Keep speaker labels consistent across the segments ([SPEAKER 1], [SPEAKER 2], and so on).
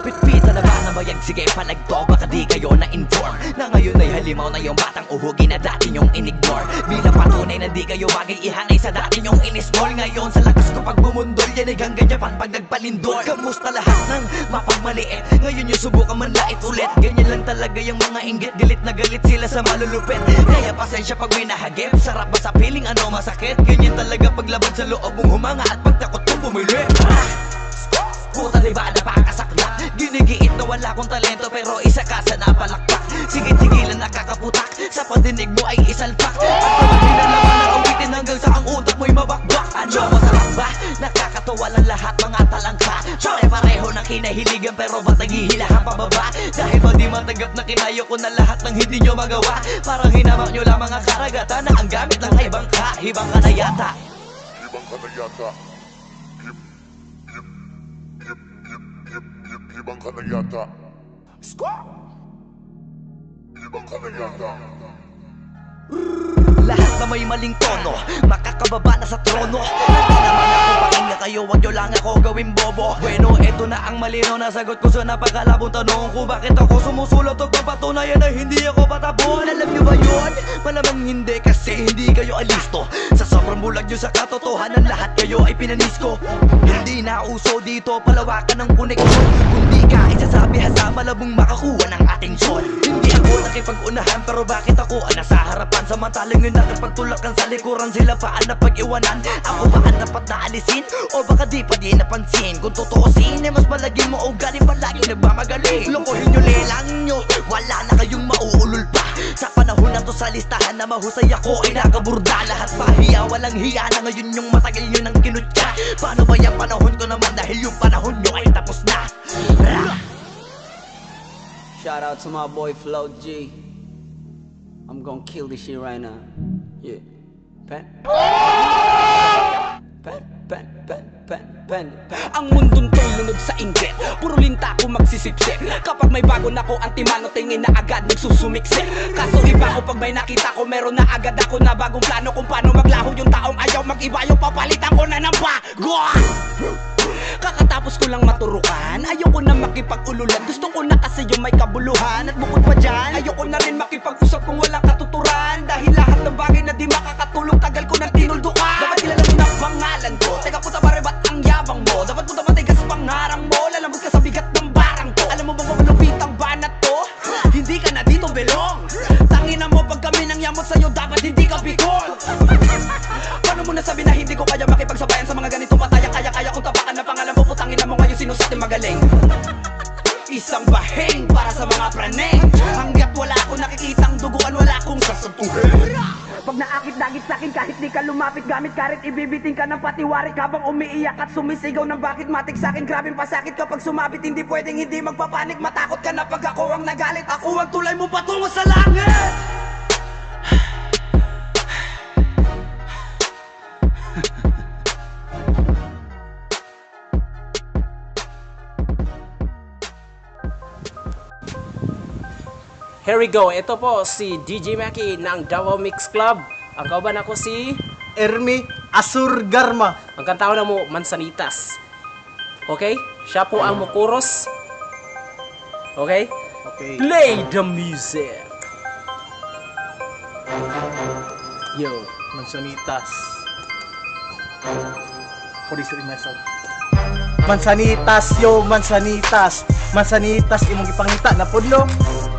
[SPEAKER 1] Pitpita na ba na mayag? Sige palagto, baka di kayo na-inform na ngayon ay halimaw na yung batang uhugi na dati nyong in-ignore. Bilang patunay na di kayo bagay ihanay sa dati nyong in-small. Ngayon sa lakas ko pag bumundol, yan ay hanggang Japan pag nagpalindol. Kamusta lahat ng mapagmaliit? Ngayon yung subukan manlait ulit. Ganyan lang talaga yung mga inggit, galit na galit sila sa malulupit. Kaya pasensya pag may nahagip, sarap ba sa piling ano masakit? Ganyan talaga paglaban sa loob mong humanga at pagtakot mong bumili. Puta diba napakasakla? Ginigiit na wala kong talento pero isa ka sa napalakpak. Sigit-sigilan nakakaputak, sa pandinig mo ay isalpak. At kapag naman ang awitin hanggang sa ang utak mo'y mabakbak. Ano masarap ba? Nakakatawa lang lahat mga talangka. Pare-pareho ng kinahiligan pero ba't naghihilahan pababa? Dahil ba di matanggap na kinayo ko na lahat ng hindi nyo magawa? Parang hinamak nyo lang mga karagatan na ang gamit lang ay bangka. Hibang ka na yata.
[SPEAKER 2] Hibang ka na yata. Hibang ka na yata. Hibang ka na yata.
[SPEAKER 1] Lahat na may maling tono, makakababa na sa trono. Hindi naman ako pakinggan kayo, wag nyo lang ako gawin bobo. Bueno, eto na ang malino na sagot ko sa napakalabong tanong kung bakit ako sumusulot o papatunayan na hindi ako patabon. Alam nyo ba yun? Malamang hindi kasi hindi kayo alisto. Sa sobrang bulag nyo sa katotohanan, lahat kayo ay pinanisko. Hindi na uso dito palawakan ng koneksyon. Kundi ka isasabi hasa malabong makakuha ng atensyon. Hindi ako nakipag-unahan pero bakit ako ang nasa harapan? Samantalang yun nakipagtulakan sa likuran, sila pa ang napag-iwanan. Ako ba ang dapat na alisin? O baka di pa di napansin? Kung totoosin, mas malagin mo o galing palagi nagmamagaling. Lokohin nyo, lelangin nyo, wala na kayong mauulol pa. Sa panahon na to sa listahan na mahusay ako ay nakaburda. Lahat pahiya, walang hiya na ngayon yung matagal nyo nang kinutya. Paano ba yung panahon ko naman dahil yung panahon nyo ay tapos na?
[SPEAKER 3] Shout out to my boy Flo G. I'm gonna kill this shit right now. Yeah. Pen. Ang mundong to'y lunod sa inggit. Puro linta ko magsisipsip. Kapag may bago na ko antimano, tingin na agad nagsusumiksip. Kaso iba ko pag may nakita ko, meron na agad ako na bagong plano kung paano maglaho yung taong ayaw mag-iba. Yung papalitan ko na ng bago. Kakatapos ko lang maturukan, ayoko na makipag-ululan. Gusto ko na kasi yung may kabuluhan. At bukod pa dyan, ayoko na rin makipag-usap kung walang katuturan. Dahil lahat ng bagay na di makakatulong, tagal ko nang tinuldukan. Dapat kilala mo na pangalan ko. Teka puta pare, ba't ang yabang mo? Dapat puta matigas pangarang mo. Lalambot ka sa bigat ng barang to. Alam mo bang malupit ang banat to? Hindi ka na dito belong. Tangina mo pag kami nang yamot sa'yo, dapat hindi ka bigol. Paano mo nasabi na hindi ko kaya makipagsabayan sa mga ganito pataya? Kaya kung tapakan na pangalan mo, putangin na mo ngayon sino sa atin magaling. Isang bahing para sa mga praneng. Hanggat wala akong nakikitang duguan, wala akong sasantuhin. Pag naakit-dagit sa'kin kahit di ka lumapit, gamit karit ibibiting ka ng patiwarik. Habang umiiyak at sumisigaw ng bakit matik sa'kin. Grabing pasakit kapag sumabit, hindi pwedeng hindi magpapanik. Matakot ka na pag ako ang nagalit, ako ang tulay mo patungo sa langit.
[SPEAKER 4] Here we go. Ito po si DJ Maki ng Davao Mix Club. Ang kauban ako si
[SPEAKER 5] Ermi Asurgarma.
[SPEAKER 4] ang kantaon na mo Mansanitas. Okay? Siya po ang mukuros. Okay?
[SPEAKER 5] Okay.
[SPEAKER 4] Play the music. Yo.
[SPEAKER 5] Mansanitas. For this in myself. Mansanitas yo, Mansanitas. Mansanitas imong gipangita na pudlo.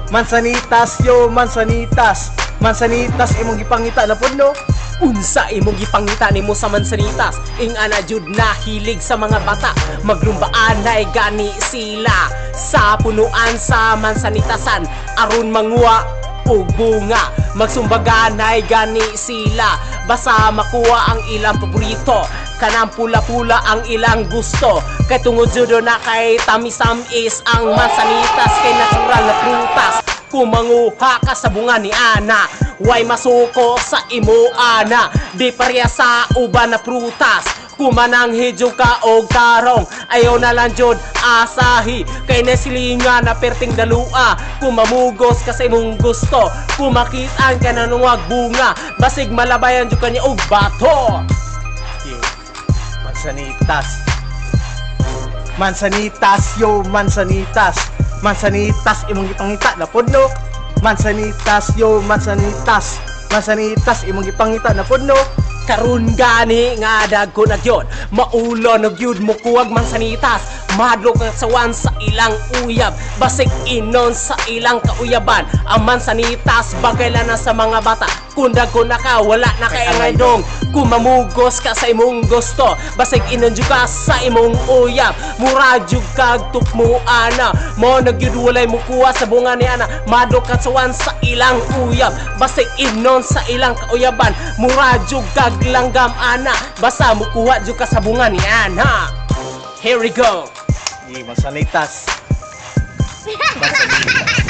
[SPEAKER 5] Mansanitas yo, Mansanitas. Mansanitas imong gipangita na pudlo.
[SPEAKER 4] Unsa imong gipangita nimo sa Mansanitas? Ing ana jud na hilig sa mga bata. Maglumbaan na gani sila sa punuan sa Mansanitasan aron manguha og bunga. Magsumbagan na gani sila basta makuha ang ilang paborito. Kanang pula-pula ang ilang gusto. Kay tungod jud na kay tamis-tamis ang Mansanitas kay natural na prutas. Kumanguha ka sa bunga ni ana, way masuko sa imo ana. Di pareha sa uban na prutas. Kumanang hidyo ka og tarong, ayaw na lang jud asahi. Kay nasilinga na perting dalua, kumamugos ka sa imong gusto. Kumakitaan ka na nuwag bunga, basig malabayan jud kanya og bato.
[SPEAKER 5] Mansanitas. Mansanitas yo mansanitas. Mansanitas imong gipangita na pudno. Mansanitas yo mansanitas. Mansanitas imong gipangita na pudno.
[SPEAKER 4] Karun gani nga dagko na gyud maulo no gyud mo kuwag mansanitas madlo ka sawan sa ilang uyab basig inon sa ilang kauyaban ang mansanitas bagay lang na sa mga bata kung dagko na ka wala na kay angay dong kung mamugos ka sa imong gusto basig inon jud ka sa imong uyab mura jud kag tukmuana mo na gyud walay mo kuha sa bunga ni ana madlo ka sawan sa ilang uyab basig inon sa ilang kauyaban mura jud kag langgam ana basta mukuha jud ka sa bunga ni ana. Here we go.
[SPEAKER 5] Mansanitas. Mansanitas.